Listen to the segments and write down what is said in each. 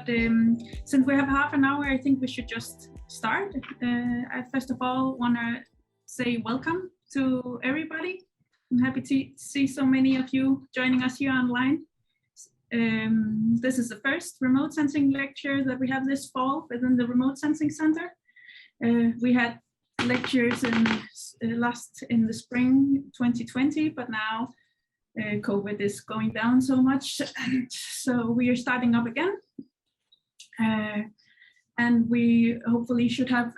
since we have half an hour, I think we should just start. I first of all want to say welcome to everybody. I'm happy to see so many of you joining us here online. This is the first remote sensing lecture that we have this fall within the Remote Sensing Center. We had lectures in the spring 2020, but now COVID is going down so much, so we are starting up again. And we hopefully should have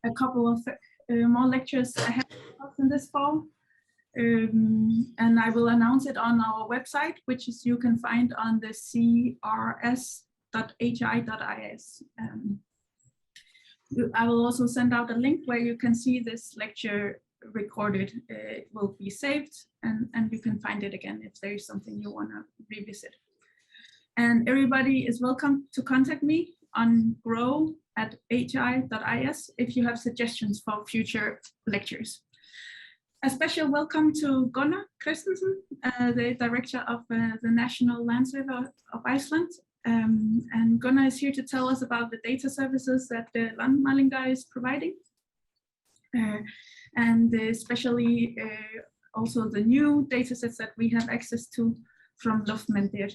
a couple of more lectures ahead of us in this fall. And I will announce it on our website, which is you can find on the crs.hi.is. I will also send out a link where you can see this lecture recorded. It will be saved and you can find it again if there is something you want to revisit. And everybody is welcome to contact me on grow@hi.is if you have suggestions for future lectures. A special welcome to Gunnar Kristinsson, the director of the National Land Survey of Iceland. And Gunnar is here to tell us about the data services that the Landmælinga is providing. And especially also the new data sets that we have access to from loftmyndur.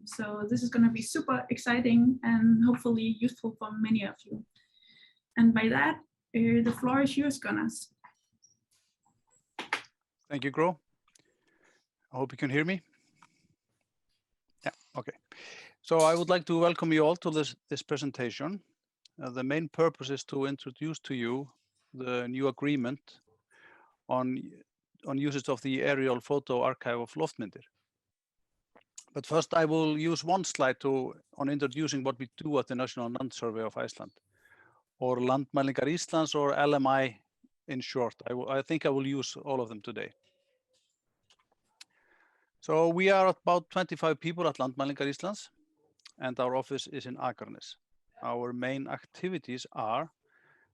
So this is going to be super exciting and hopefully useful for many of you. And by that, the floor is yours, Gunnar. Thank you, Gro. I hope you can hear me. Yeah, okay. So I would like to welcome you all to this presentation. The main purpose is to introduce to you the new agreement on usage of the aerial photo archive of loftmyndir. But first I will use one slide on introducing what we do at the National Land Survey of Iceland, or Landmælinga Íslands, or LMI in short. I think I will use all of them today. So we are about 25 people at Landmælinga Íslands, and our office is in Akranes. Our main activities are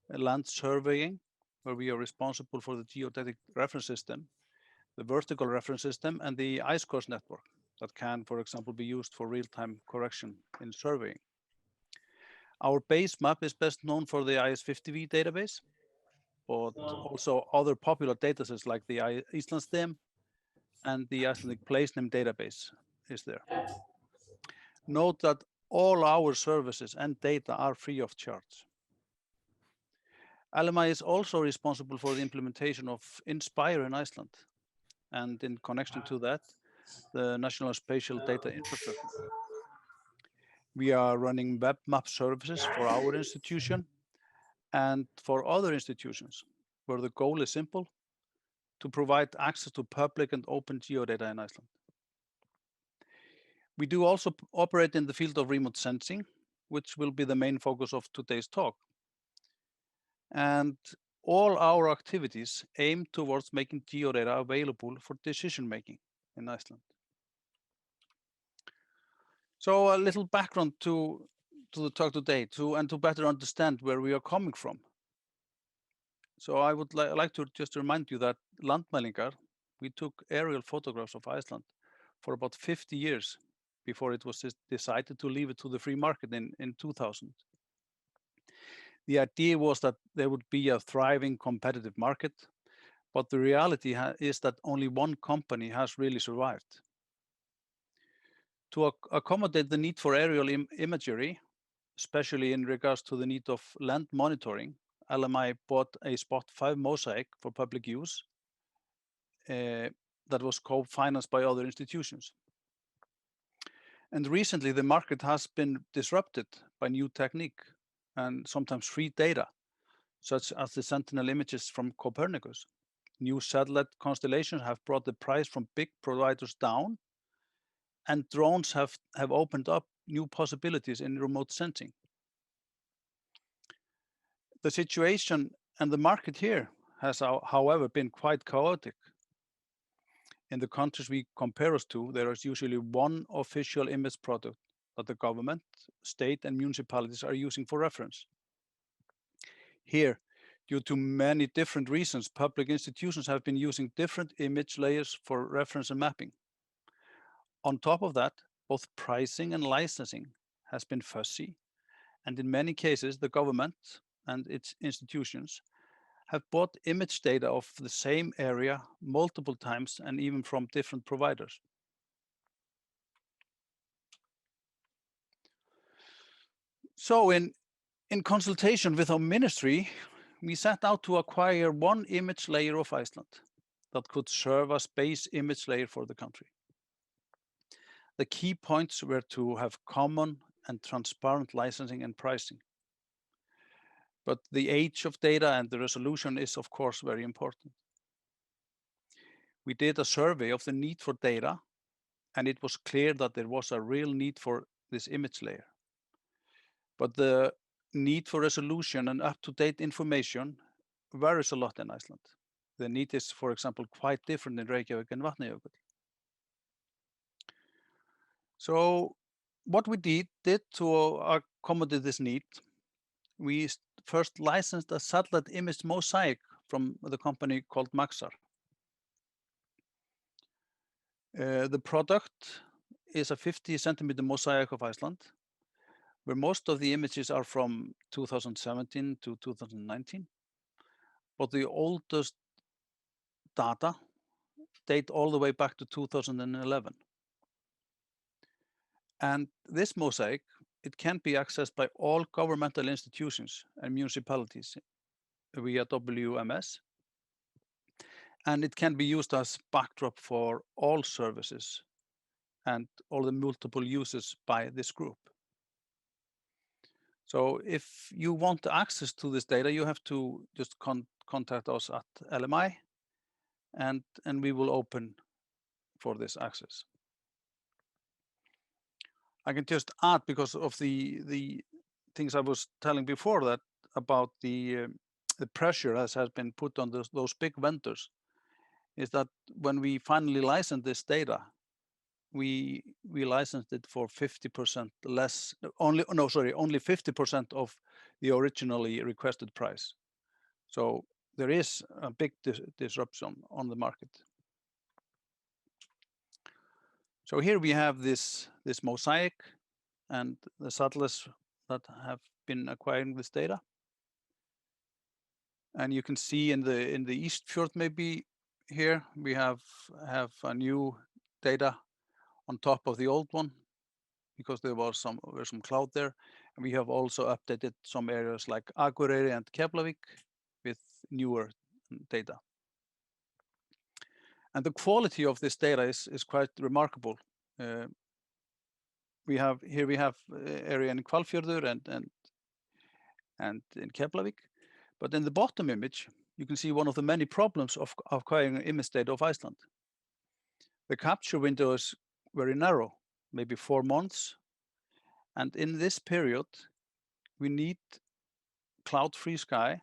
land surveying, where we are responsible for the geodetic reference system, the vertical reference system, and the ice course network that can, for example, be used for real-time correction in surveying. Our base map is best known for the IS50V database, but also other popular datasets like the Íslands and the Icelandic place name database is there. Note that all our services and data are free of charge. LMI is also responsible for the implementation of Inspire in Iceland, and in connection to that, the National Spatial Data Infrastructure. We are running web map services for our institution and for other institutions, where the goal is simple: to provide access to public and open geodata in Iceland. We do also operate in the field of remote sensing, which will be the main focus of today's talk. And all our activities aim towards making geodata available for decision making in Iceland. So a little background to the talk today, and to better understand where we are coming from. So I would like to just remind you that Landmælingar, we took aerial photographs of Iceland for about 50 years before it was decided to leave it to the free market in 2000. The idea was that there would be a thriving competitive market, but the reality is that only one company has really survived. To accommodate the need for aerial imagery, especially in regards to the need of land monitoring, LMI bought a Spot 5 mosaic for public use that was co-financed by other institutions. And recently the market has been disrupted by new technique and sometimes free data, such as the Sentinel images from Copernicus. New satellite constellations have brought the price from big providers down, and drones have opened up new possibilities in remote sensing. The situation and the market here has, however, been quite chaotic. In the countries we compare us to, there is usually one official image product that the government, state, and municipalities are using for reference. Here, due to many different reasons, public institutions have been using different image layers for reference and mapping. On top of that, both pricing and licensing has been fuzzy, and in many cases, the government and its institutions have bought image data of the same area multiple times and even from different providers. So in consultation with our ministry, we set out to acquire one image layer of Iceland that could serve as base image layer for the country. The key points were to have common and transparent licensing and pricing. But the age of data and the resolution is, of course, very important. We did a survey of the need for data, and it was clear that there was a real need for this image layer. But the need for resolution and up-to-date information varies a lot in Iceland. The need is, for example, quite different in Reykjavík and Vatnajökull. So what we did to accommodate this need, we first licensed a satellite image mosaic from the company called Maxar. The product is a 50-centimeter mosaic of Iceland, where most of the images are from 2017 to 2019, but the oldest data date all the way back to 2011. And this mosaic, it can be accessed by all governmental institutions and municipalities via WMS. And it can be used as backdrop for all services and all the multiple uses by this group. So if you want access to this data, you have to just contact us at LMI, and we will open for this access. I can just add, because of the things I was telling before, that about the pressure that has been put on those big vendors, is that when we finally licensed this data, we licensed it for 50% less, only 50% of the originally requested price. So there is a big disruption on the market. So here we have this mosaic and the satellites that have been acquiring this data. And you can see in the East Fjord, maybe here we have a new data on top of the old one, because there was some cloud there. And we have also updated some areas like Akureyri and Keflavik with newer data. And the quality of this data is quite remarkable. We have area in Hvalfjörður and in Keflavik, but in the bottom image, you can see one of the many problems of acquiring image data of Iceland. The capture window is very narrow, maybe 4 months. And in this period, we need cloud-free sky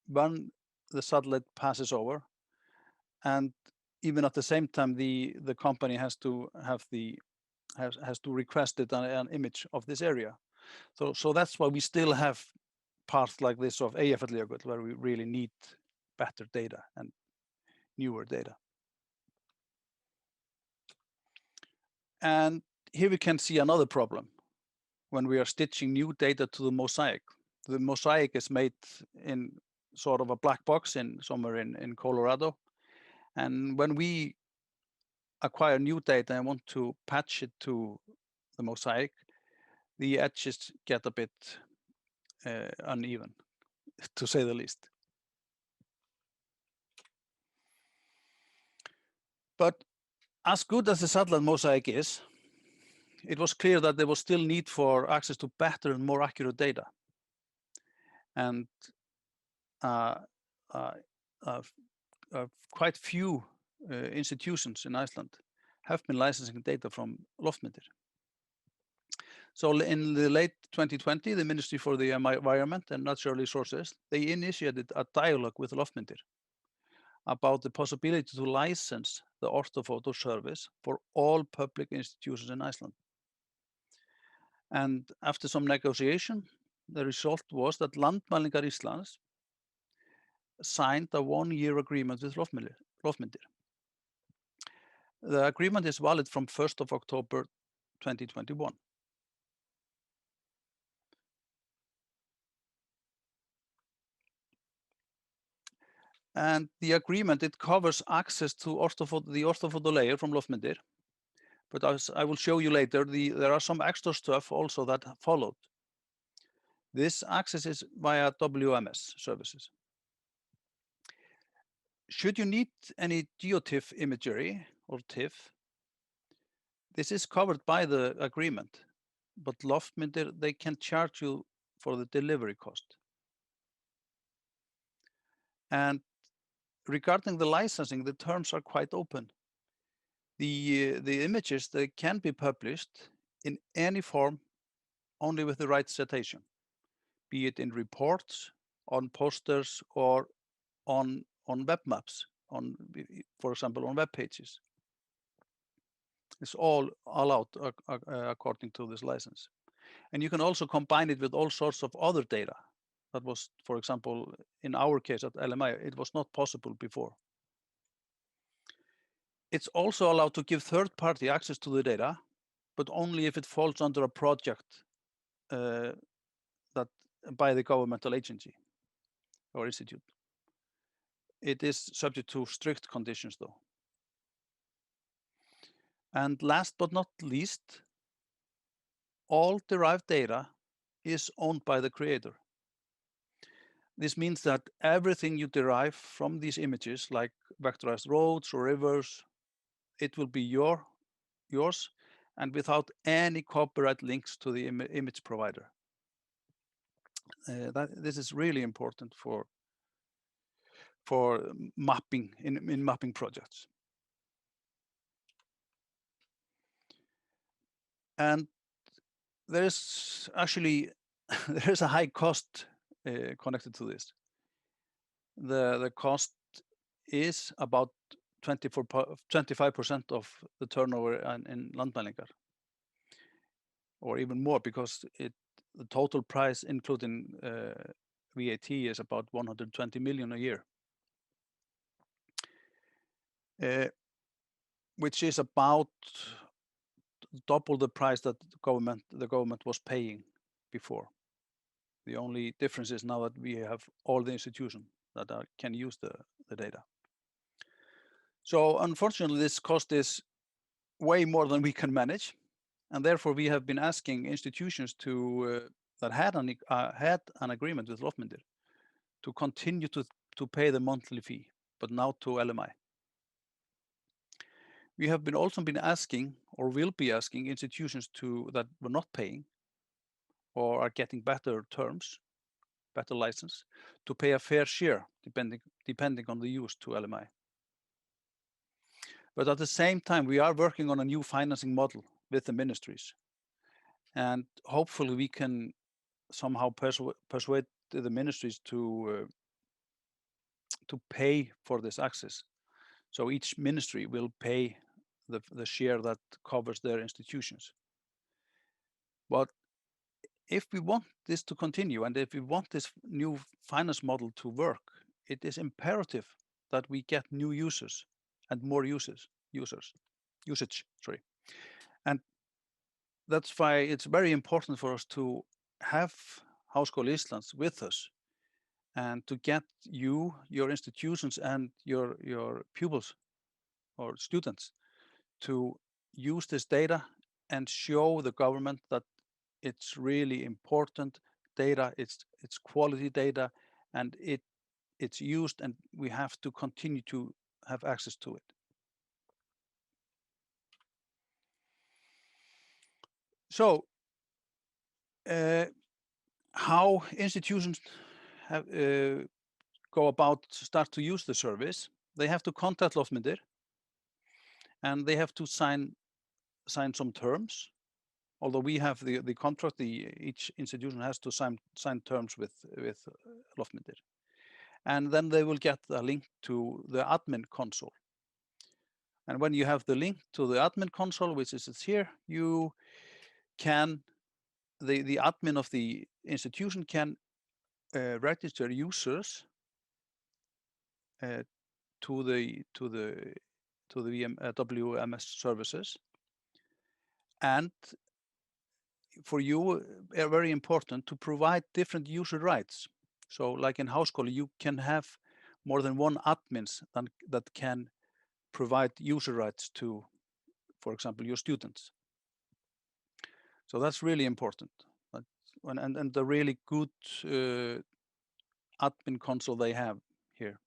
when the satellite passes over. And even at the same time, the company has to request an image of this area. So that's why we still have parts like this of Eyjafjallajökull, where we really need better data and newer data. And here we can see another problem when we are stitching new data to the mosaic. The mosaic is made in sort of a black box somewhere in Colorado. And when we acquire new data and want to patch it to the mosaic, the edges get a bit uneven, to say the least. But as good as the satellite mosaic is, it was clear that there was still need for access to better and more accurate data. And quite few institutions in Iceland have been licensing data from loftmyndir. So in the late 2020, the Ministry for the Environment and Natural Resources, they initiated a dialogue with loftmyndir about the possibility to license the orthophoto service for all public institutions in Iceland. And after some negotiation, the result was that Landmælinga Íslands signed a 1-year agreement with loftmyndir. The agreement is valid from 1st of October 2021. And the agreement, it covers access to the orthophoto layer from loftmyndir. But as I will show you later, there are some extra stuff also that followed. This access is via WMS services. Should you need any geoTIFF imagery or TIFF, this is covered by the agreement, but loftmyndir, they can charge you for the delivery cost. And regarding the licensing, the terms are quite open. The images, they can be published in any form, only with the right citation, be it in reports, on posters, or on web maps, for example, on web pages. It's all allowed according to this license. And you can also combine it with all sorts of other data. That was, for example, in our case at LMI, it was not possible before. It's also allowed to give third-party access to the data, but only if it falls under a project that by the governmental agency or institute. It is subject to strict conditions, though. And last but not least, all derived data is owned by the creator. This means that everything you derive from these images, like vectorized roads or rivers, it will be yours and without any copyright links to the image provider. This is really important for mapping in mapping projects. And there is actually there is a high cost connected to this. The cost is about 25% of the turnover in Landmælinga, or even more, because the total price, including VAT, is about 120 million a year, which is about double the price that the government was paying before. The only difference is now that we have all the institutions that can use the data. So unfortunately, this cost is way more than we can manage, and therefore we have been asking institutions that had an agreement with loftmyndir to continue to pay the monthly fee, but now to LMI. We have also been asking, or will be asking, institutions that were not paying or are getting better terms, better license, to pay a fair share, depending on the use to LMI. But at the same time, we are working on a new financing model with the ministries. And hopefully we can somehow persuade the ministries to pay for this access. So each ministry will pay the share that covers their institutions. But if we want this to continue, and if we want this new finance model to work, it is imperative that we get new users and more usage. And that's why it's very important for us to have Háskóli Íslands with us, and to get your institutions, and your pupils or students to use this data and show the government that it's really important data, it's quality data, and it's used, and we have to continue to have access to it. So how institutions have go about start to use the service? They have to contact loftmyndir, and they have to sign some terms. Although we have the contract, each institution has to sign terms with loftmyndir, and then they will get a link to the admin console. And when you have the link to the admin console, which is here, you can the admin of the institution can register users to the WMS services, And for you, very important to provide different user rights. So like in Háskóli, you can have more than one admins that can provide user rights to, for example, your students. So that's really important. And the really good admin console they have here.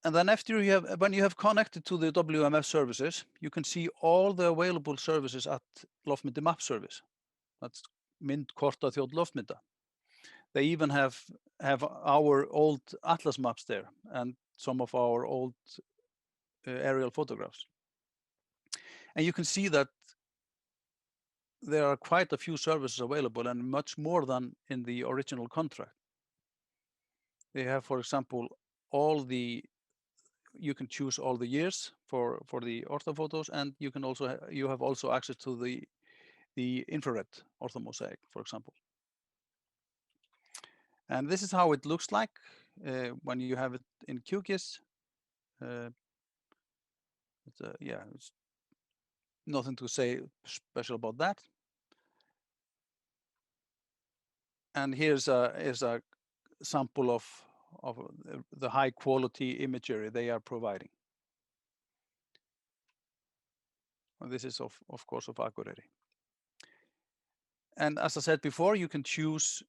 And then after when you have connected to the WMF services, you can see all the available services at Loftmyndum map service. That's myndkorta þjóð loftmynda. They even have our old atlas maps there and some of our old aerial photographs. And you can see that there are quite a few services available and much more than in the original contract. They have, for example, you can choose all the years for the orthophotos, and you can also you have also access to the infrared orthomosaic, for example. And this is how it looks like when you have it in QGIS. It's nothing to say special about that. And here's a sample of the high quality imagery they are providing. And this is of course of Akureyri. And as I said before, you can choose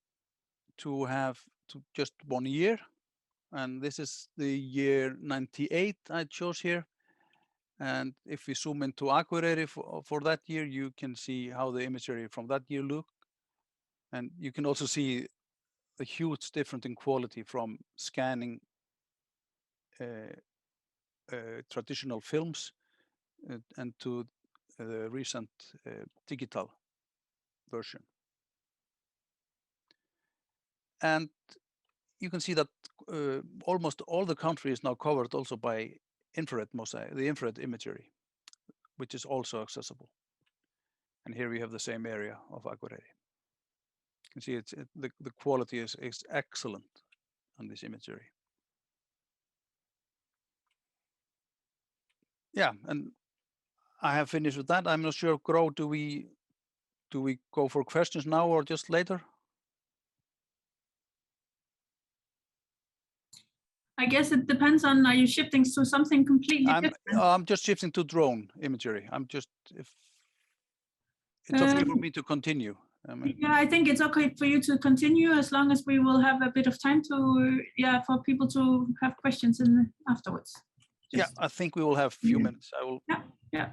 to have just 1 year, and this is the year 98 I chose here. And if we zoom into Akureyri for that year, you can see how the imagery from that year look, and you can also see a huge difference in quality from scanning traditional films and to the recent digital version. And you can see that almost all the country is now covered also by infrared mosaic, the infrared imagery, which is also accessible. And here we have the same area of Akureyri. You can see the quality is excellent on this imagery. Yeah, and I have finished with that. I'm not sure, Gro, do we go for questions now or just later? I guess it depends on, are you shifting to something completely different? I'm just shifting to drone imagery. If it's okay for me to continue. Yeah, I think it's okay for you to continue as long as we will have a bit of time to, for people to have questions afterwards. Yeah, I think we will have a few minutes. I will. Yeah.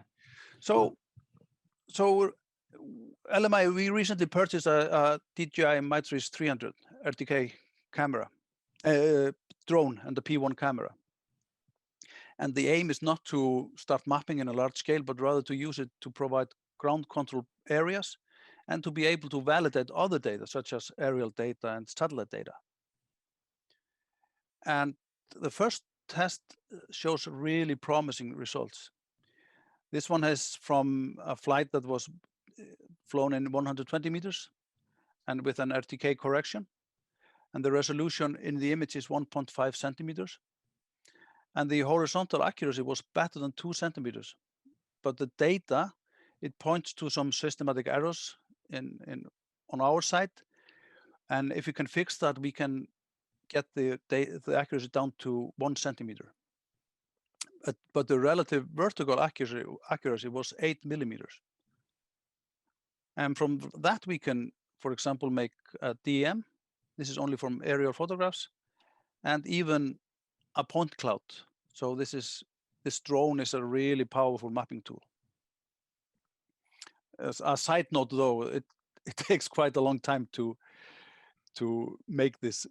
So LMI, we recently purchased a DJI Matrix 300 RTK camera, drone, and the P1 camera. And the aim is not to start mapping in a large scale, but rather to use it to provide ground control areas and to be able to validate other data, such as aerial data and satellite data. And the first test shows really promising results. This one is from a flight that was flown in 120 meters and with an RTK correction. And the resolution in the image is 1.5 centimeters. And the horizontal accuracy was better than 2 centimeters. But the data, it points to some systematic errors on our side. And if we can fix that, we can get the accuracy down to 1 centimeter. But the relative vertical accuracy was 8 millimeters. And from that, we can, for example, make a DEM. This is only from aerial photographs, and even a point cloud. So this drone is a really powerful mapping tool. As a side note, though, it takes quite a long time to make this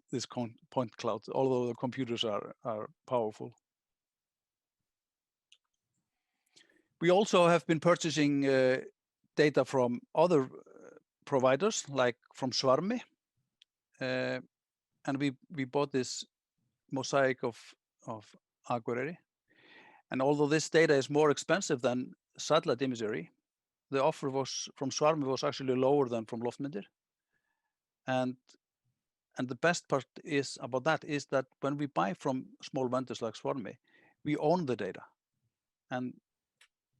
point cloud, although the computers are powerful. We also have been purchasing data from other providers, like from Svarmi, and we bought this mosaic of Akureyri. And although this data is more expensive than satellite imagery, the offer from Svarmi was actually lower than from Loftmyndir. And the best part about that is that when we buy from small vendors like Svarmi, we own the data. and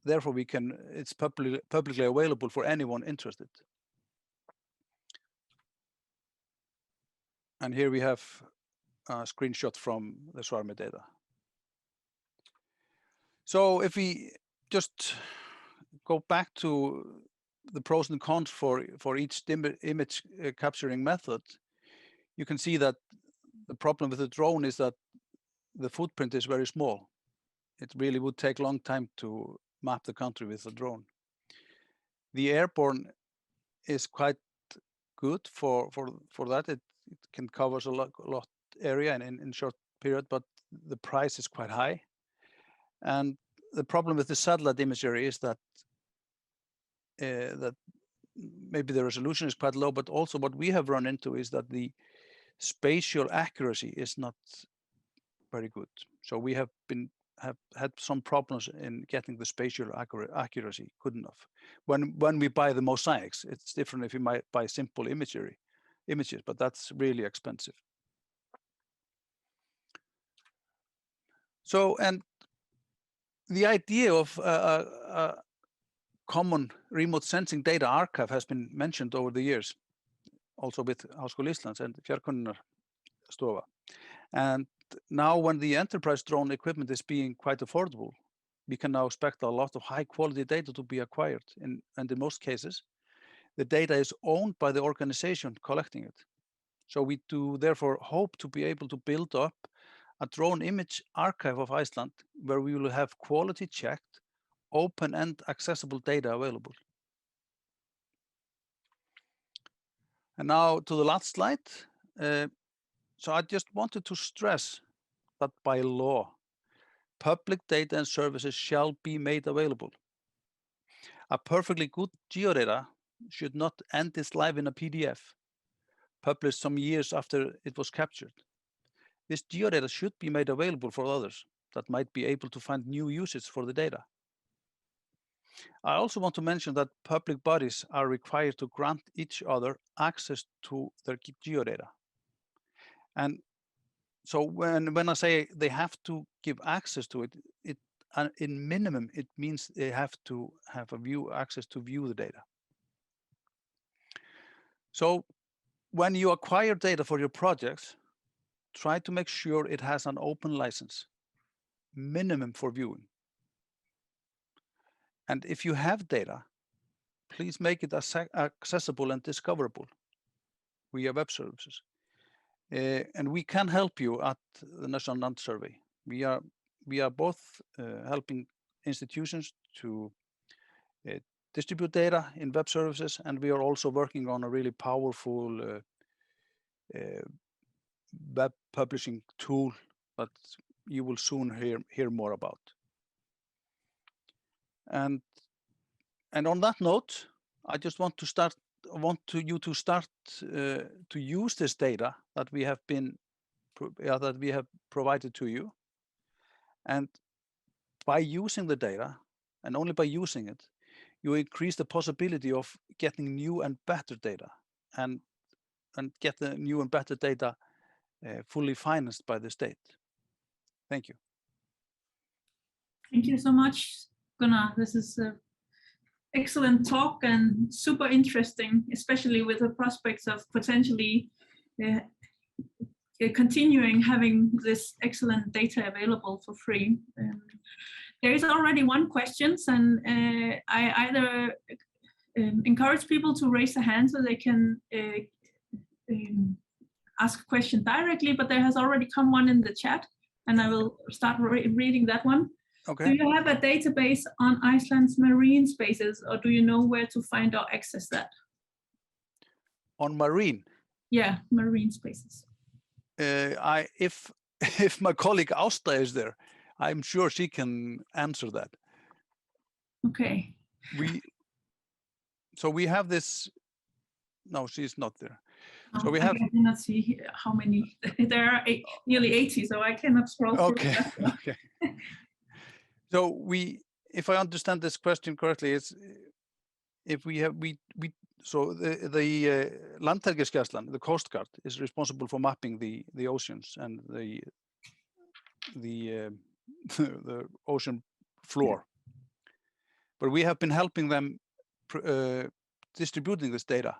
therefore it's publicly available for anyone interested. And here we have a screenshot from the swarmy data. So if we just go back to the pros and cons for each image capturing method, you can see that the problem with the drone is that the footprint is very small. It really would take a long time to map the country with a drone. The airborne is quite good for that. It can cover a lot area in short period, but the price is quite high. And the problem with the satellite imagery is that that maybe the resolution is quite low, but also what we have run into is that the spatial accuracy is not very good. So we have had some problems in getting the spatial accuracy good enough. When we buy the mosaics, it's different if you might buy simple images, but that's really expensive. So, and the idea of a common remote sensing data archive has been mentioned over the years, also with Háskóli Íslands and Fjarkönnunarsetur HÍ. And now when the enterprise drone equipment is being quite affordable, we can now expect a lot of high quality data to be acquired. And in most cases, the data is owned by the organization collecting it. So we do therefore hope to be able to build up a drone image archive of Iceland where we will have quality checked, open and accessible data available. And now to the last slide. So I just wanted to stress that by law, public data and services shall be made available. A perfectly good geodata should not end its life in a PDF, published some years after it was captured. This geodata should be made available for others that might be able to find new uses for the data. I also want to mention that public bodies are required to grant each other access to their geodata. And so when I say they have to give access to it, in minimum, it means they have to have access to view the data. So when you acquire data for your projects, try to make sure it has an open license, minimum for viewing. And if you have data, please make it accessible and discoverable via web services. And we can help you at the National Land Survey. We are both helping institutions to distribute data in web services, and we are also working on a really powerful web publishing tool that you will soon hear more about. And on that note, I just want you to start to use this data that we have provided to you. And by using the data, and only by using it, you increase the possibility of getting new and better data, and get the new and better data fully financed by the state. Thank you. Thank you so much, Gunnar. This is an excellent talk and super interesting, especially with the prospects of potentially continuing having this excellent data available for free. There is already one question, and I either encourage people to raise their hand so they can ask a question directly, but there has already come one in the chat, and I will start reading that one. Okay. Do you have a database on Iceland's marine spaces, or do you know where to find or access that? On marine? Yeah, marine spaces. If my colleague Ásta is there, I'm sure she can answer that. Okay. So we have this. No, she's not there. Oh, so we have. I cannot see how many. There are nearly 80, so I cannot scroll through. Okay. Okay. So if I understand this question correctly, it's if we have so the Landhelgisgæslan, the Coast Guard, is responsible for mapping the oceans and the ocean floor. But we have been helping them distributing this data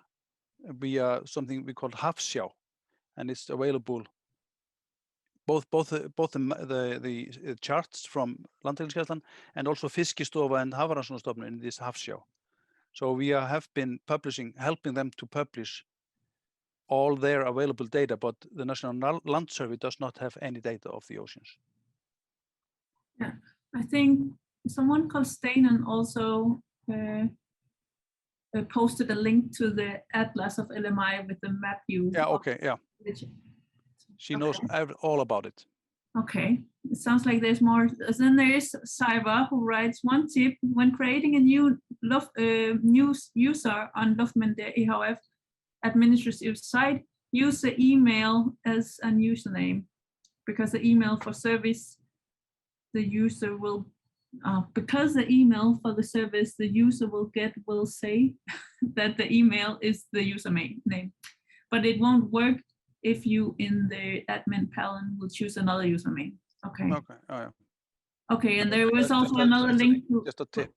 via something we call Hafsjá, and it's available both the charts from Landhelgisgæslan and also Fiskistofa and Hafrannsóknastofnun in this Hafsjá. So we have been helping them to publish all their available data, but the National Land Survey does not have any data of the oceans. Yeah, I think someone called Steinan also posted a link to the Atlas of LMI with the map view. Yeah, okay, yeah. She knows all about it. Okay, it sounds like there's more. Then there is Saiva, who writes, one tip: when creating a new news user on loftmyndum EHF administrative site, use the email as a username, because the email for service the user will, because the email for the service the user will get will say that the email is the username, but it won't work if you in the admin panel will choose another username. Okay. Okay. Oh, yeah. Okay, and there was also another link to. Just a tip.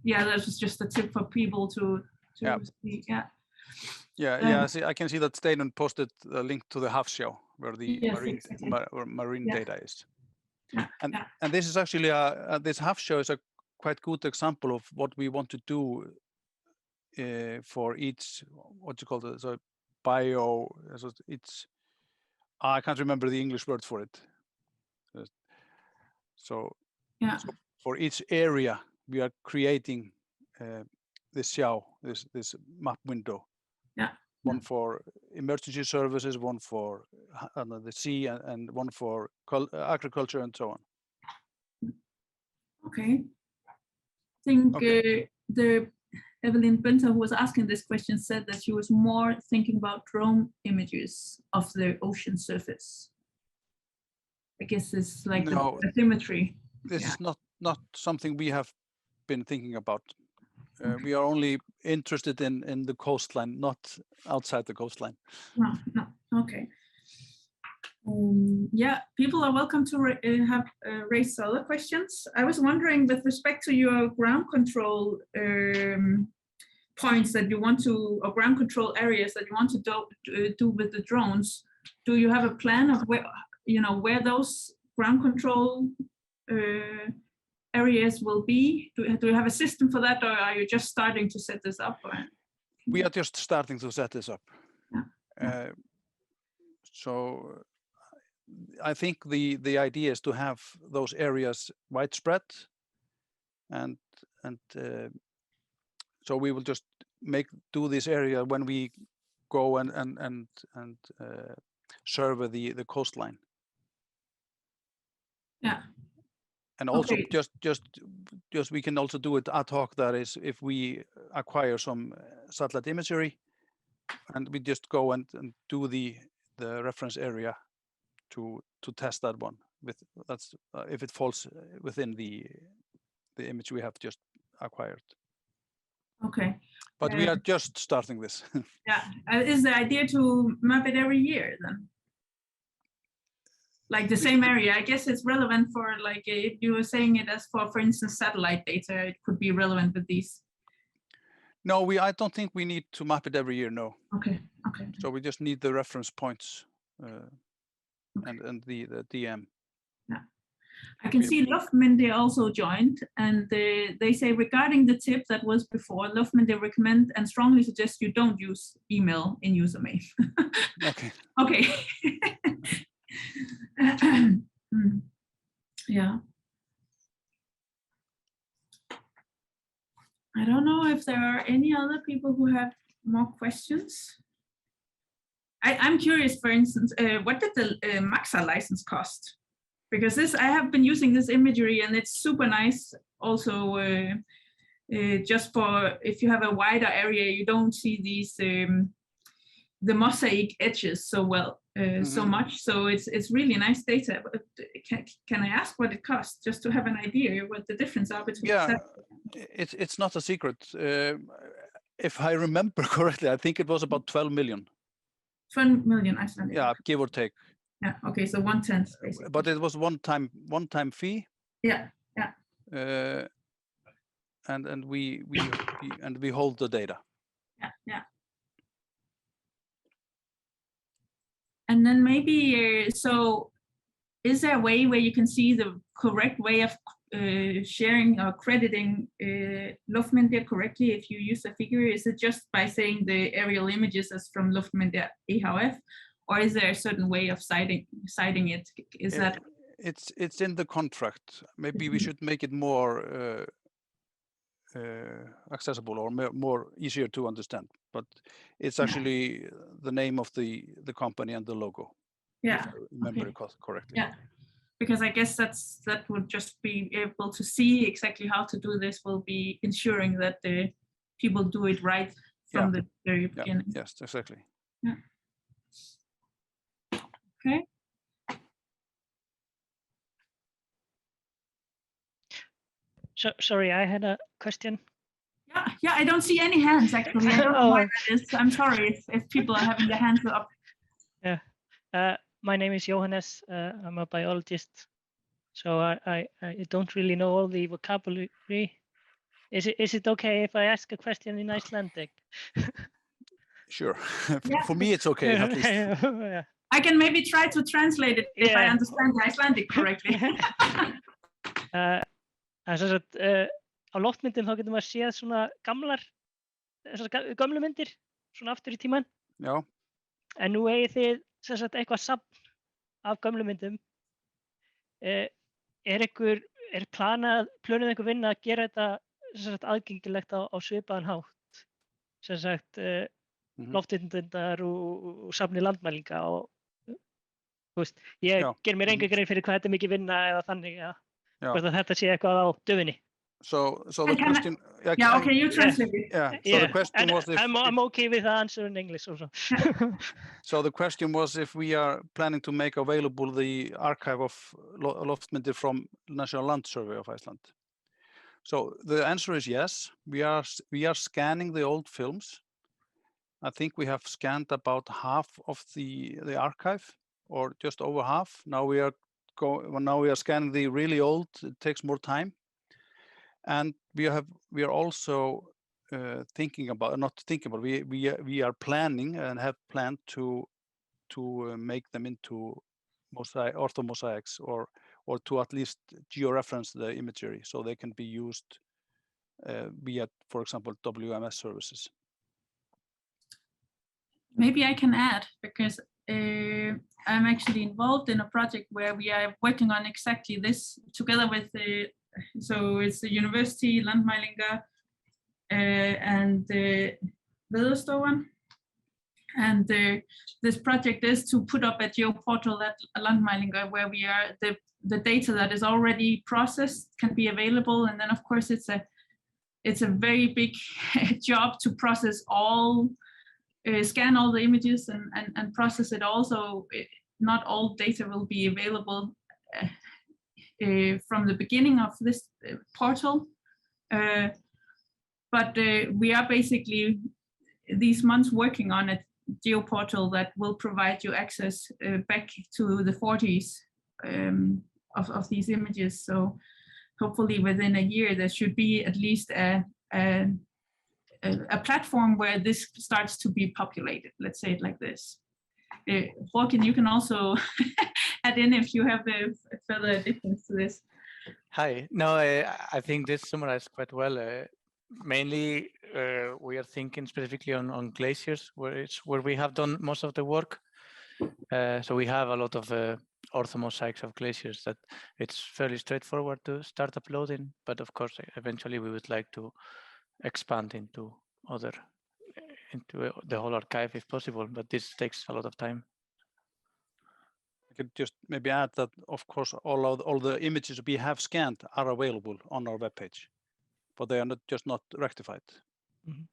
Yeah, that was just a tip for people to see. Yeah. Yeah. See, I can see that Steinan posted a link to the Hafsjá where the marine data is. Yeah. And this is actually this Hafsjá is a quite good example of what we want to do for each, what you call it, so bio. So it's I can't remember the English word for it. So for each area we are creating this sjá, this map window. Yeah. One for emergency services, one for the sea, and one for agriculture and so on. Okay. I think the Evelyn Bunter, who was asking this question, said that she was more thinking about drone images of the ocean surface. I guess it's like the symmetry. This is not something we have been thinking about. We are only interested in the coastline, not outside the coastline. No. Okay. Yeah, people are welcome to raise other questions. I was wondering, with respect to your ground control points that you want to, or ground control areas that you want to do with the drones, do you have a plan of where those ground control areas will be? Do you have a system for that, or are you just starting to set this up? We are just starting to set this up. Yeah. So I think the idea is to have those areas widespread, and so we will just do this area when we go and survey the coastline. Yeah. And also just we can also do it ad hoc. That is, if we acquire some satellite imagery, and we just go and do the reference area to test that one if it falls within the image we have just acquired. Okay. But we are just starting this. Yeah. Is the idea to map it every year then? Like the same area? I guess it's relevant for, like, if you were saying it as for instance, satellite data, it could be relevant with these. No, I don't think we need to map it every year, no. Okay. So we just need the reference points and the DM. Yeah. I can see loftmyndum also joined, and they say, regarding the tip that was before, loftmyndum recommend and strongly suggest you don't use email in username. Okay. Okay. Yeah. I don't know if there are any other people who have more questions. I'm curious, for instance, what did the Maxa license cost? Because I have been using this imagery and it's super nice. Also, just for if you have a wider area, you don't see these the mosaic edges so well, so much. So it's really nice data. But can I ask what it costs, just to have an idea what the difference are between? Yeah, it's not a secret. If I remember correctly, I think it was about 12 million. 12 million Icelandic. Yeah, give or take. Yeah. Okay. So 1/10 basically. But it was one time fee. Yeah. and we hold the data. Yeah. And then maybe so, is there a way where you can see the correct way of sharing or crediting loftmyndir correctly if you use a figure? Is it just by saying the aerial images as from loftmyndir EHF, or is there a certain way of citing it? Is that? It's in the contract. Maybe we should make it more accessible or more easier to understand. But it's actually the name of the company and the logo. Yeah. If I remember correctly. Yeah. Because I guess that would just be able to see exactly how to do this will be ensuring that the people do it right from the very beginning. Yes, exactly. Yeah. Okay. So, sorry, I had a question. Yeah, I don't see any hands actually. I don't know why that is. I'm sorry if people are having their hands up. Yeah. My name is Johannes. I'm a biologist. So I don't really know all the vocabulary. Is it okay if I ask a question in Icelandic? Sure. For me, it's okay, at least. Yeah. I can maybe try to translate it if I understand the Icelandic correctly. Á loftmyndum þá getur maður séð svona gömlu myndir, svona aftur í tímann. Já. En nú eigið þið eitthvað safn af gömlu myndum. Plönuð einhver vinna að gera þetta aðgengilegt á svipaðan hátt? Loftmyndar og safni Landmælinga og ég ger mér enga grein fyrir hvað þetta mikið vinna eða þannig hvort að þetta sé eitthvað á döfinni. So the question. Okay, you translate it. So the question was if I'm okay with the answer in English also. So the question was if we are planning to make available the archive of loftmyndir from National Land Survey of Iceland. So the answer is yes. We are scanning the old films. I think we have scanned about half of the archive, or just over half. Now we are scanning the really old. It takes more time. And we are also we are planning and have planned to make them into orthomosaics or to at least georeference the imagery so they can be used via, for example, WMS services. Maybe I can add, because I'm actually involved in a project where we are working on exactly this together with so it's the university, Landmælinga, and Veðurstofan. And this project is to put up a geoportal at Landmælinga where we are the data that is already processed can be available. And then of course it's a very big job to process all, scan all the images and process it all. So not all data will be available from the beginning of this portal, but we are basically these months working on a geoportal that will provide you access back to the 40s of these images. So hopefully within a year there should be at least a platform where this starts to be populated. Let's say it like this. Haukur, you can also add in if you have a further additions to this. Hi. No, I think this summarized quite well. Mainly, we are thinking specifically on glaciers, where we have done most of the work. So we have a lot of orthomosaics of glaciers that it's fairly straightforward to start uploading. But of course, eventually we would like to expand into the whole archive if possible, but this takes a lot of time. I could just maybe add that, of course, all the images we have scanned are available on our webpage, but they are not rectified. Mm-hmm.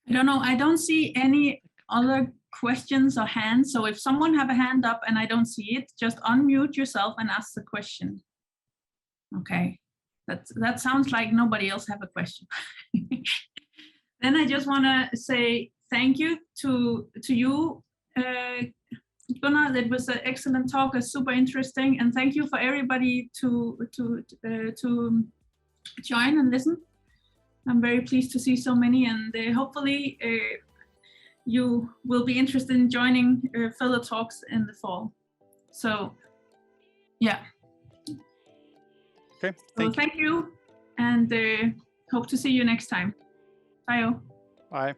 I don't know. I don't see any other questions or hands. So if someone have a hand up and I don't see it, just unmute yourself and ask the question. Okay, that sounds like nobody else have a question. Then I just want to say thank you to you, Gunnar, that was an excellent talk, super interesting, and thank you for everybody to join and listen. I'm very pleased to see so many, and hopefully you will be interested in joining further talks in the fall. So, yeah. Okay, Thank you, and hope to see you next time. Bye. Bye.